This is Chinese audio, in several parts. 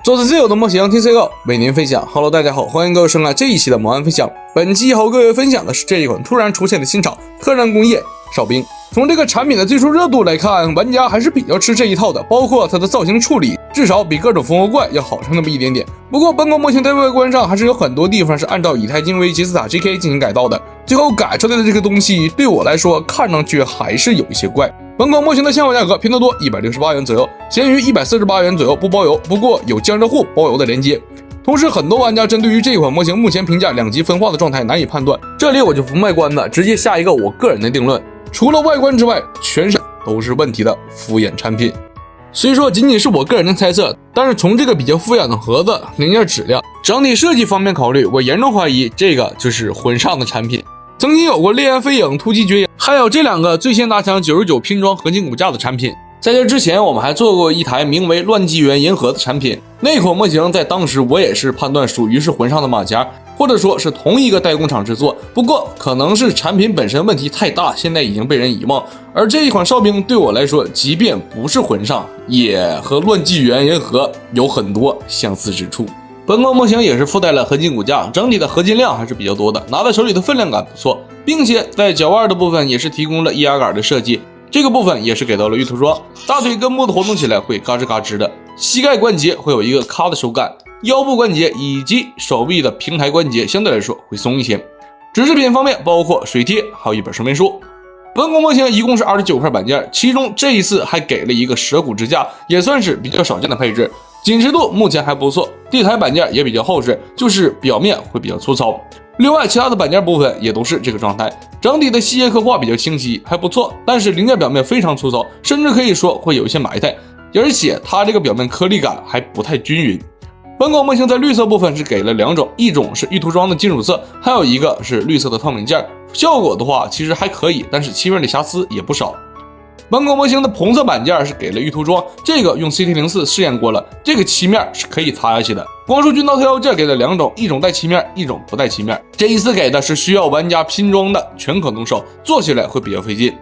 做自由的模型 TCG 为您分享。Hello， 大家好，欢迎各位收看这一期的魔安分享。本期和各位分享的是这一款突然出现的新厂特燃工业哨兵。从这个产品的最初热度来看，玩家还是比较吃这一套的，包括它的造型处理，至少比各种风火怪要好上那么一点点。不过本款模型在外观上还是有很多地方是按照以太金为杰斯塔 GK 进行改造的，最后改出来的这个东西对我来说看上去还是有一些怪。本款模型的现货价格拼多多168元左右，闲鱼148元左右不包邮，不过有江浙沪包邮的连接。同时很多玩家针对于这款模型目前评价两极分化的状态难以判断，这里我就不卖关子，直接下一个我个人的定论，除了外观之外全身都是问题的敷衍产品。虽说仅仅是我个人的猜测，但是从这个比较敷衍的盒子、零件质量、整体设计方面考虑，我严重怀疑这个就是混上的产品。曾经有过烈焰飞影、突击绝影，还有这两个最先打响99拼装合金骨架的产品。在这之前我们还做过一台名为乱纪元银河的产品，那款模型在当时我也是判断属于是混上的马甲，或者说是同一个代工厂制作，不过可能是产品本身问题太大，现在已经被人遗忘。而这一款哨兵对我来说，即便不是混上，也和乱纪元银河有很多相似之处。本款模型也是附带了合金骨架，整体的合金量还是比较多的，拿在手里的分量感不错，并且在脚腕的部分也是提供了液压杆的设计，这个部分也是给到了玉涂装，大腿根部的活动起来会嘎吱嘎吱的，膝盖关节会有一个咔的手感，腰部关节以及手臂的平台关节相对来说会松一些。纸制品方面包括水贴，还有一本说明书。本款模型一共是29块板件，其中这一次还给了一个蛇骨支架，也算是比较少见的配置。紧实度目前还不错，地台板件也比较厚实，就是表面会比较粗糙。另外其他的板件部分也都是这个状态，整体的细节刻画比较清晰，还不错，但是零件表面非常粗糙，甚至可以说会有一些埋汰，而且它这个表面颗粒感还不太均匀。本款模型在绿色部分是给了两种，一种是玉涂装的金属色，还有一个是绿色的透明件，效果的话其实还可以，但是漆面的瑕疵也不少。本款模型的红色板件是给了玉涂装，这个用 CT04 试验过了，这个漆面是可以擦下去的。光束军刀特效件给了两种，一种带漆面，一种不带漆面。这一次给的是需要玩家拼装的全可动手，做起来会比较费劲。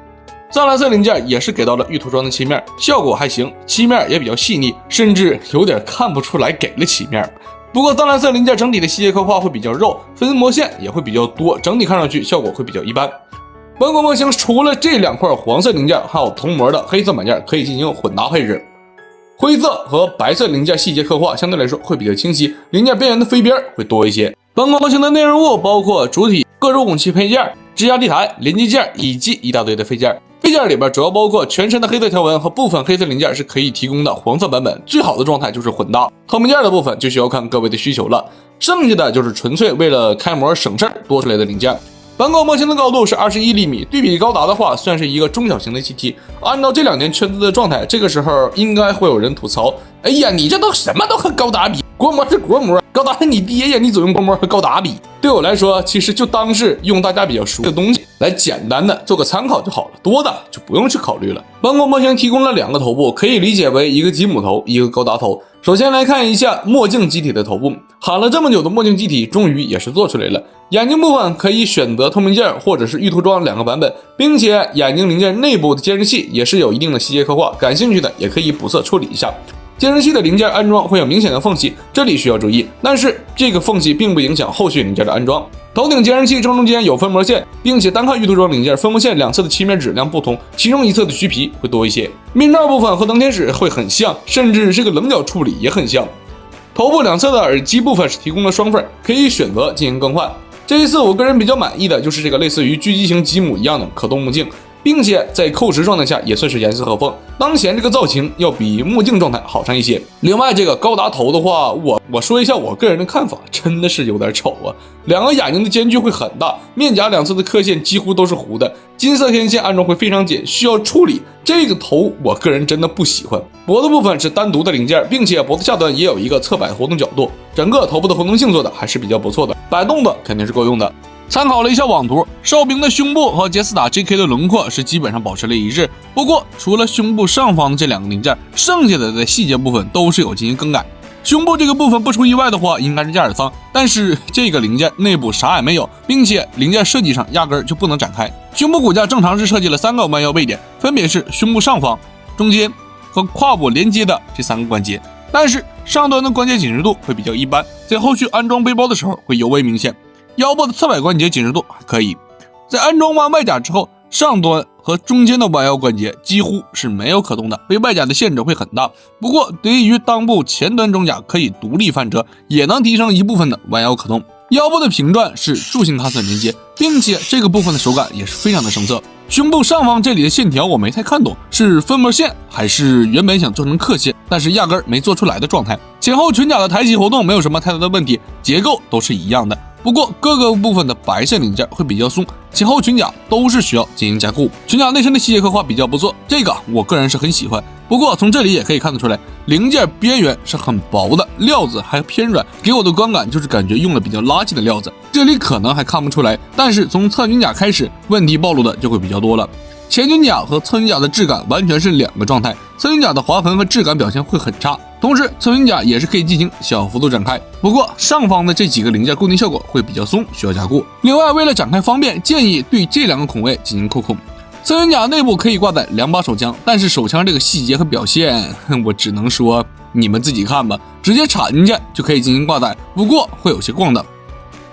藏蓝色零件也是给到了玉涂装的漆面，效果还行，漆面也比较细腻，甚至有点看不出来给了漆面。不过藏蓝色零件整体的细节刻画会比较肉，分模线也会比较多，整体看上去效果会比较一般。本款模型除了这两块黄色零件，还有铜模的黑色板件可以进行混搭配置。灰色和白色零件细节刻画相对来说会比较清晰，零件边缘的飞边会多一些。本款模型的内容物包括主体、各种武器配件、支架地台、连接件以及一大堆的配件。配件里边主要包括全身的黑色条纹和部分黑色零件是可以提供的黄色版本，最好的状态就是混搭。透明件的部分就需要看各位的需求了，剩下的就是纯粹为了开模省事儿多出来的零件。本款模型的高度是21厘米，对比高达的话算是一个中小型的 GT。按照这两年圈子的状态，这个时候应该会有人吐槽，哎呀，你这都什么都和高达比，国模是国模，高达是你爹呀，你总用国模和高达比。对我来说，其实就当是用大家比较熟悉的东西来简单的做个参考就好了，多的就不用去考虑了。本款模型提供了两个头部，可以理解为一个吉姆头，一个高达头。首先来看一下墨镜机体的头部，喊了这么久的墨镜机体终于也是做出来了。眼睛部分可以选择透明件或者是玉涂装两个版本，并且眼睛零件内部的监视器也是有一定的细节刻画，感兴趣的也可以补色处理一下。监视器的零件安装会有明显的缝隙，这里需要注意，但是这个缝隙并不影响后续零件的安装。头顶监视器正中间有分模线，并且单看玉涂装零件，分模线两侧的漆面质量不同，其中一侧的橘皮会多一些。面罩部分和登天使会很像，甚至这个棱角处理也很像。头部两侧的耳机部分是提供了双份，可以选择进行更换。这一次我个人比较满意的就是这个类似于狙击型吉姆一样的可动目镜，并且在扣时状态下也算是严丝合缝，当前这个造型要比墨镜状态好上一些。另外这个高达头的话，我说一下我个人的看法，真的是有点丑啊，两个眼睛的间距会很大，面颊两侧的刻线几乎都是糊的，金色天线安装会非常紧，需要处理。这个头我个人真的不喜欢。脖子部分是单独的零件，并且脖子下端也有一个侧摆活动角度，整个头部的活动性做的还是比较不错的，摆动的肯定是够用的。参考了一下网图，哨兵的胸部和杰斯塔 GK 的轮廓是基本上保持了一致，不过除了胸部上方的这两个零件，剩下的在细节部分都是有进行更改。胸部这个部分不出意外的话应该是加尔桑，但是这个零件内部啥也没有，并且零件设计上压根就不能展开。胸部骨架正常是设计了3个弯腰位点，分别是胸部上方、中间和胯部连接的这3个关节，但是上端的关节紧实度会比较一般，在后续安装背包的时候会尤为明显。腰部的侧摆关节紧实度还可以，在安装完外甲之后，上端和中间的弯腰关节几乎是没有可动的，被外甲的限制会很大。不过得益于裆部前端装甲可以独立翻折，也能提升一部分的弯腰可动。腰部的平转是柱形卡榫连接，并且这个部分的手感也是非常的生涩。胸部上方这里的线条我没太看懂，是分模线还是原本想做成刻线，但是压根没做出来的状态。前后裙甲的抬起活动没有什么太大的问题，结构都是一样的。不过各个部分的白线零件会比较松，前后裙甲都是需要进行加固。裙甲内衬的细节刻画比较不错，这个我个人是很喜欢。不过从这里也可以看得出来，零件边缘是很薄的，料子还偏软，给我的观感就是感觉用了比较垃圾的料子。这里可能还看不出来，但是从侧裙甲开始，问题暴露的就会比较多了。前裙甲和侧裙甲的质感完全是两个状态，侧裙甲的划痕和质感表现会很差，同时侧裙甲也是可以进行小幅度展开，不过上方的这几个零件固定效果会比较松，需要加固。另外为了展开方便，建议对这两个孔位进行扣孔。侧裙甲内部可以挂载2把手枪，但是手枪这个细节和表现，我只能说你们自己看吧，直接插进去就可以进行挂载，不过会有些晃荡。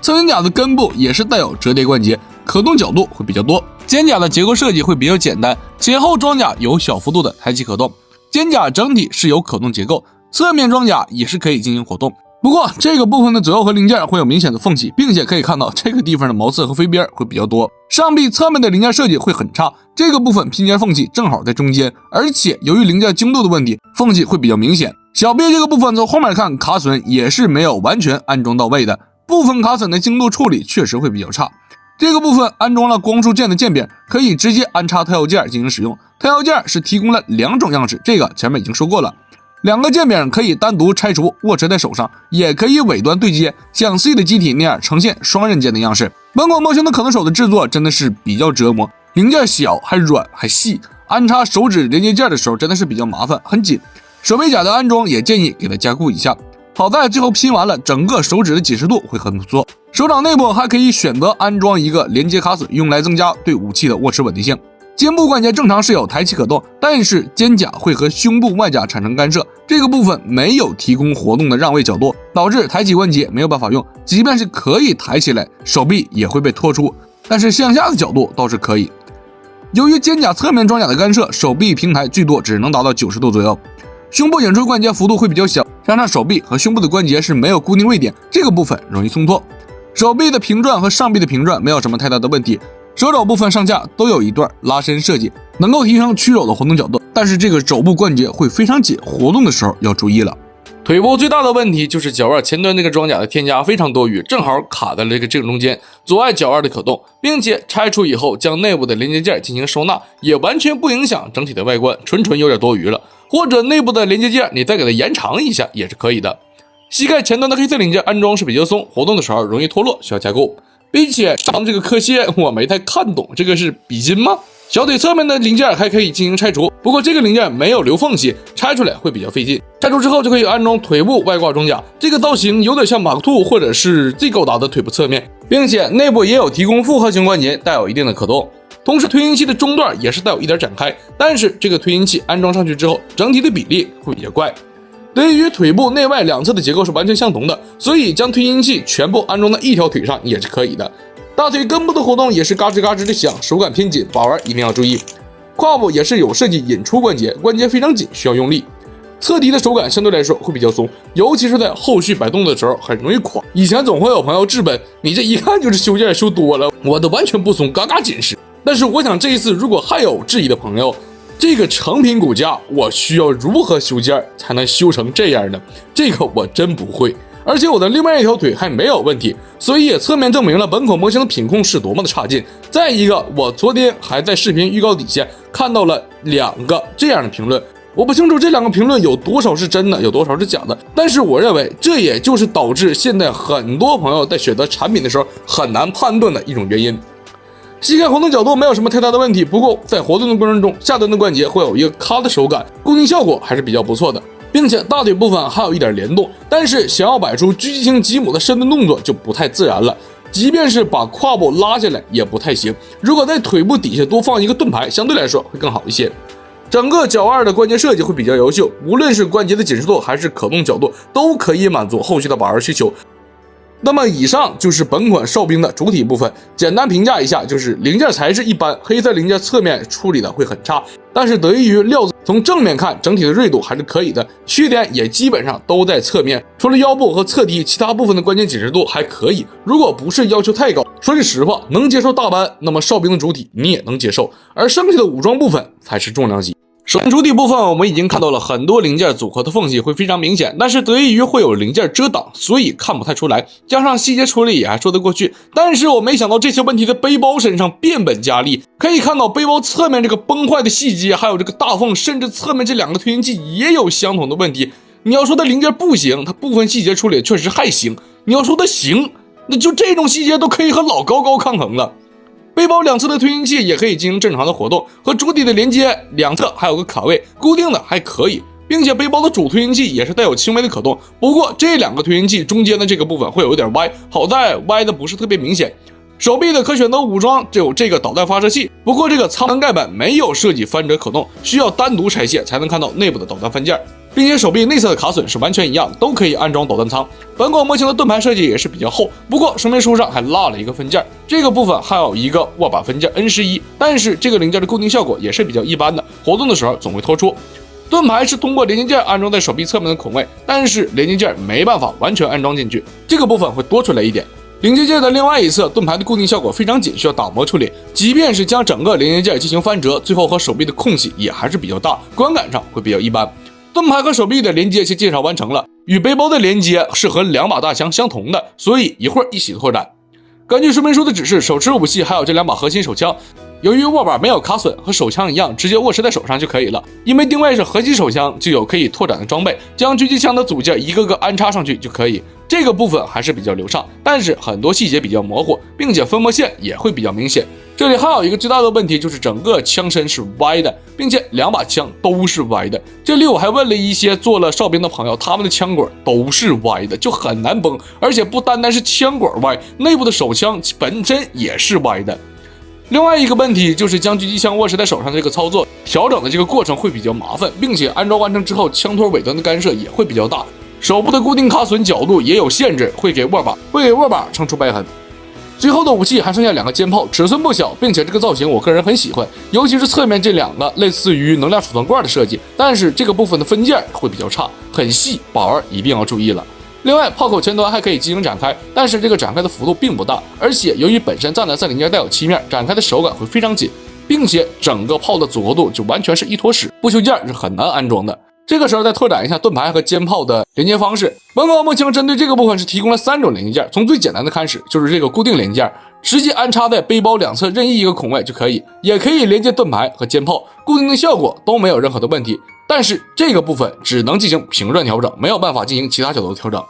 侧裙甲的根部也是带有折叠关节，可动角度会比较多。肩甲的结构设计会比较简单，前后装甲有小幅度的抬起可动，肩甲整体是有可动结构，侧面装甲也是可以进行活动。不过这个部分的左右和零件会有明显的缝隙，并且可以看到这个地方的毛刺和飞边会比较多。上臂侧面的零件设计会很差，这个部分拼接缝隙正好在中间，而且由于零件精度的问题，缝隙会比较明显。小臂这个部分从后面看卡榫也是没有完全安装到位的，部分卡榫的精度处理确实会比较差。这个部分安装了光束件的键柄，可以直接安插特摇件进行使用。特摇件是提供了2种样式，这个前面已经说过了。2个键柄可以单独拆除，握持在手上，也可以尾端对接，像 C 的机体那样呈现双刃键的样式。本款模型的可动手的制作真的是比较折磨，零件小还软还细，安插手指连接件的时候真的是比较麻烦，很紧。手背甲的安装也建议给它加固一下。好在最后拼完了，整个手指的紧实度会很不错。手掌内部还可以选择安装一个连接卡榫，用来增加对武器的握持稳定性。肩部关节正常是有抬起可动，但是肩甲会和胸部外甲产生干涉，这个部分没有提供活动的让位角度，导致抬起关节没有办法用，即便是可以抬起来，手臂也会被拖出，但是向下的角度倒是可以。由于肩甲侧面装甲的干涉，手臂平台最多只能达到90度左右，胸部引出关节幅度会比较小，加上手臂和胸部的关节是没有固定位点，这个部分容易松脱。手臂的平转和上臂的平转没有什么太大的问题，手肘部分上下都有一段拉伸设计，能够提升屈肘的活动角度，但是这个肘部关节会非常紧，活动的时候要注意了。腿部最大的问题就是脚腕前端这个装甲的添加非常多余，正好卡在了这个中间，阻碍脚腕的可动，并且拆除以后将内部的连接件进行收纳，也完全不影响整体的外观，纯有点多余了。或者内部的连接件你再给它延长一下也是可以的。膝盖前端的黑色零件安装是比较松，活动的时候容易脱落，需要加固。并且上这个刻线我没太看懂，这个是比筋吗？小腿侧面的零件还可以进行拆除，不过这个零件没有留缝隙，拆出来会比较费劲。拆除之后就可以安装腿部外挂装甲，这个造型有点像马克兔或者是最高达的腿部侧面，并且内部也有提供复合型关节，带有一定的可动。同时推进器的中段也是带有一点展开，但是这个推进器安装上去之后，整体的比例会比较怪。对于腿部内外两侧的结构是完全相同的，所以将推进器全部安装在一条腿上也是可以的。大腿根部的活动也是嘎吱嘎吱的响，手感偏紧，把玩一定要注意。胯部也是有设计引出关节，关节非常紧，需要用力。侧蹄的手感相对来说会比较松，尤其是在后续摆动的时候很容易垮。以前总会有朋友质问，你这一看就是修件修多了，我的完全不松，嘎嘎紧实。但是我想这一次如果还有质疑的朋友，这个成品骨架我需要如何修件才能修成这样呢？这个我真不会。而且我的另外一条腿还没有问题，所以也侧面证明了本款模型的品控是多么的差劲。再一个，我昨天还在视频预告底下看到了2个这样的评论，我不清楚这2个评论有多少是真的，有多少是假的，但是我认为这也就是导致现在很多朋友在选择产品的时候很难判断的一种原因。膝盖活动角度没有什么太大的问题，不过在活动的过程中，下端的关节会有一个咔的手感，固定效果还是比较不错的，并且大腿部分还有一点联动，但是想要摆出狙击型吉姆的深蹲动作就不太自然了，即便是把胯部拉下来也不太行，如果在腿部底下多放一个盾牌，相对来说会更好一些。整个脚腕的关节设计会比较优秀，无论是关节的紧实度还是可动角度，都可以满足后续的把玩需求。那么以上就是本款哨兵的主体部分，简单评价一下，就是零件材质一般，黑色零件侧面处理的会很差，但是得益于料子从正面看整体的锐度还是可以的，缺点也基本上都在侧面，除了腰部和侧踢，其他部分的关节紧实度还可以。如果不是要求太高，说句实话，能接受大班，那么哨兵的主体你也能接受，而剩下的武装部分才是重量级。首先主体部分我们已经看到了很多零件组合的缝隙会非常明显，但是得益于会有零件遮挡，所以看不太出来，加上细节处理也还说得过去。但是我没想到这些问题在背包身上变本加厉，可以看到背包侧面这个崩坏的细节，还有这个大缝，甚至侧面这两个推进器也有相同的问题。你要说它零件不行，它部分细节处理确实还行，你要说它行，那就这种细节都可以和老高抗衡了。背包两侧的推进器也可以进行正常的活动，和主体的连接两侧还有个卡位，固定的还可以，并且背包的主推进器也是带有轻微的可动，不过这两个推进器中间的这个部分会有点歪，好在歪的不是特别明显。手臂的可选择武装只有这个导弹发射器，不过这个舱门盖板没有设计翻折可动，需要单独拆卸才能看到内部的导弹分件，并且手臂内侧的卡榫是完全一样，都可以安装导弹舱。本款模型的盾牌设计也是比较厚，不过说明书上还落了一个分件，这个部分还有一个握把分件 N11， 但是这个零件的固定效果也是比较一般的，活动的时候总会脱出。盾牌是通过连接件安装在手臂侧面的孔位，但是连接件没办法完全安装进去，这个部分会多出来一点。连接件的另外一侧盾牌的固定效果非常紧，需要打磨处理，即便是将整个连接件进行翻折，最后和手臂的空隙也还是比较大，观感上会比较一般。盾牌和手臂的连接其实介绍完成了，与背包的连接是和两把大枪相同的，所以一会儿一起拓展。根据说明书的指示，手持武器还有这两把核心手枪，由于握把没有卡榫，和手枪一样直接握持在手上就可以了。因为定位是核心手枪，就有可以拓展的装备，将狙击枪的组件一个个安插上去就可以。这个部分还是比较流畅，但是很多细节比较模糊，并且分拨线也会比较明显。这里还有一个最大的问题，就是整个枪身是歪的，并且两把枪都是歪的。这里我还问了一些做了哨兵的朋友，他们的枪管都是歪的，就很难崩。而且不单单是枪管歪，内部的手枪本身也是歪的。另外一个问题就是将狙击枪握持在手上这个操作调整的这个过程会比较麻烦，并且安装完成之后，枪托尾端的干涉也会比较大。手部的固定卡榫角度也有限制，会给握把撑出掰痕。最后的武器还剩下两个肩炮，尺寸不小，并且这个造型我个人很喜欢，尤其是侧面这两个类似于能量储存罐的设计，但是这个部分的分件会比较差，很细，把玩一定要注意了。另外，炮口前端还可以进行展开，但是这个展开的幅度并不大，而且由于本身站在三零件带有漆面，展开的手感会非常紧，并且整个炮的组合度就完全是一坨屎，不锈件是很难安装的。这个时候再拓展一下盾牌和肩炮的连接方式。本款模型针对这个部分是提供了3种连接件，从最简单的开始，就是这个固定连接件，直接安插在背包两侧任意一个孔位就可以，也可以连接盾牌和肩炮，固定的效果都没有任何的问题。但是这个部分只能进行平转调整，没有办法进行其他角度的调整。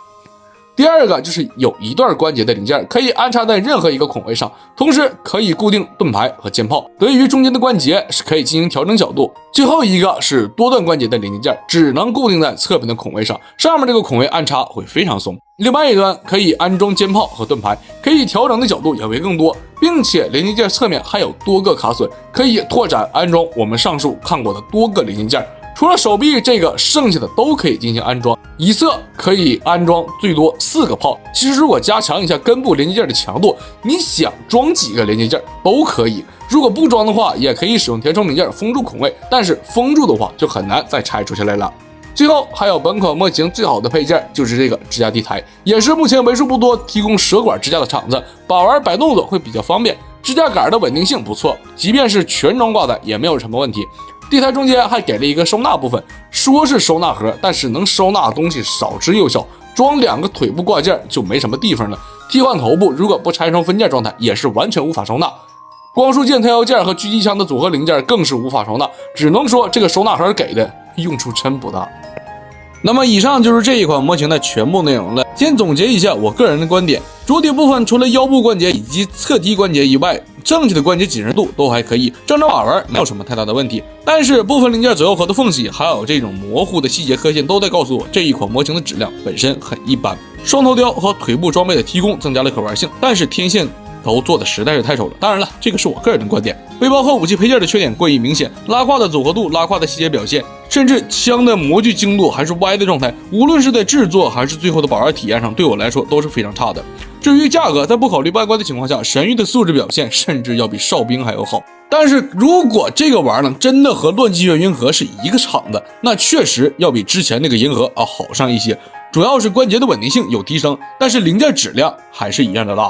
第二个就是有一段关节的零件可以安插在任何一个孔位上，同时可以固定盾牌和肩炮，得益于中间的关节是可以进行调整角度。最后一个是多段关节的零件只能固定在侧边的孔位上，上面这个孔位安插会非常松。另外一端可以安装肩炮和盾牌，可以调整的角度也会更多，并且连接件侧面还有多个卡榫，可以拓展安装我们上述看过的多个连接件。除了手臂这个，剩下的都可以进行安装。一侧可以安装最多4个炮，其实如果加强一下根部连接件的强度，你想装几个连接件都可以。如果不装的话，也可以使用填充零件封住孔位，但是封住的话就很难再拆出下来了。最后还有本款模型最好的配件，就是这个支架地台，也是目前为数不多提供蛇管支架的厂子，把玩摆动作会比较方便。支架杆的稳定性不错，即便是全装挂载也没有什么问题。地台中间还给了一个收纳部分，说是收纳盒，但是能收纳的东西少之又少，装2个腿部挂件就没什么地方了。替换头部如果不拆成分件状态，也是完全无法收纳。光束件、弹药件和狙击枪的组合零件更是无法收纳，只能说这个收纳盒给的用处真不大。那么以上就是这一款模型的全部内容了。先总结一下我个人的观点，主体部分除了腰部关节以及侧踢关节以外，剩下的关节紧实度都还可以，正常把玩没有什么太大的问题。但是部分零件左右和的缝隙，还有这种模糊的细节刻线，都在告诉我这一款模型的质量本身很一般。双头雕和腿部装备的提供增加了可玩性，但是天线都做的实在是太丑了。当然了，这个是我个人的观点。背包和武器配件的缺点过于明显，拉胯的组合度、拉胯的细节表现，甚至枪的模具精度还是歪的状态，无论是在制作还是最后的保玩体验上，对我来说都是非常差的。至于价格，在不考虑外观的情况下，神域的素质表现甚至要比哨兵还要好。但是如果这个玩意儿呢，真的和乱纪元银河是一个厂的，那确实要比之前那个银河好上一些。主要是关节的稳定性有提升，但是零件质量还是一样的烂。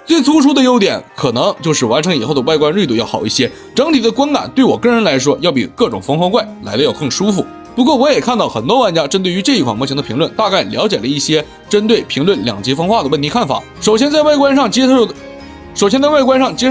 最突出的优点可能就是完成以后的外观锐度要好一些，整体的观感对我个人来说要比各种方块怪来的要更舒服。不过我也看到很多玩家针对于这一款模型的评论，大概了解了一些针对评论两极分化的问题看法。首先在外观上接受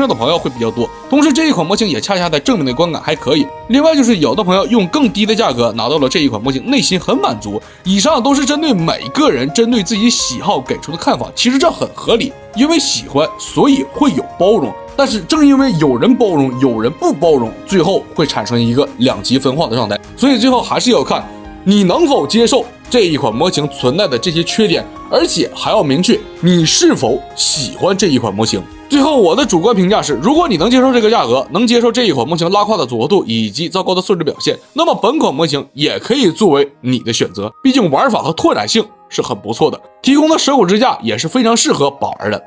的朋友会比较多，同时这一款模型也恰恰在正面的观感还可以。另外就是有的朋友用更低的价格拿到了这一款模型，内心很满足。以上都是针对每个人针对自己喜好给出的看法，其实这很合理，因为喜欢所以会有包容。但是正因为有人包容有人不包容，最后会产生一个两极分化的状态。所以最后还是要看你能否接受这一款模型存在的这些缺点，而且还要明确你是否喜欢这一款模型。最后我的主观评价是，如果你能接受这个价格，能接受这一款模型拉胯的组合度以及糟糕的素质表现，那么本款模型也可以作为你的选择，毕竟玩法和拓展性是很不错的，提供的蛇骨支架也是非常适合保玩的。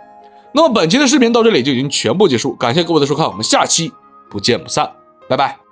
那么本期的视频到这里就已经全部结束，感谢各位的收看，我们下期不见不散，拜拜。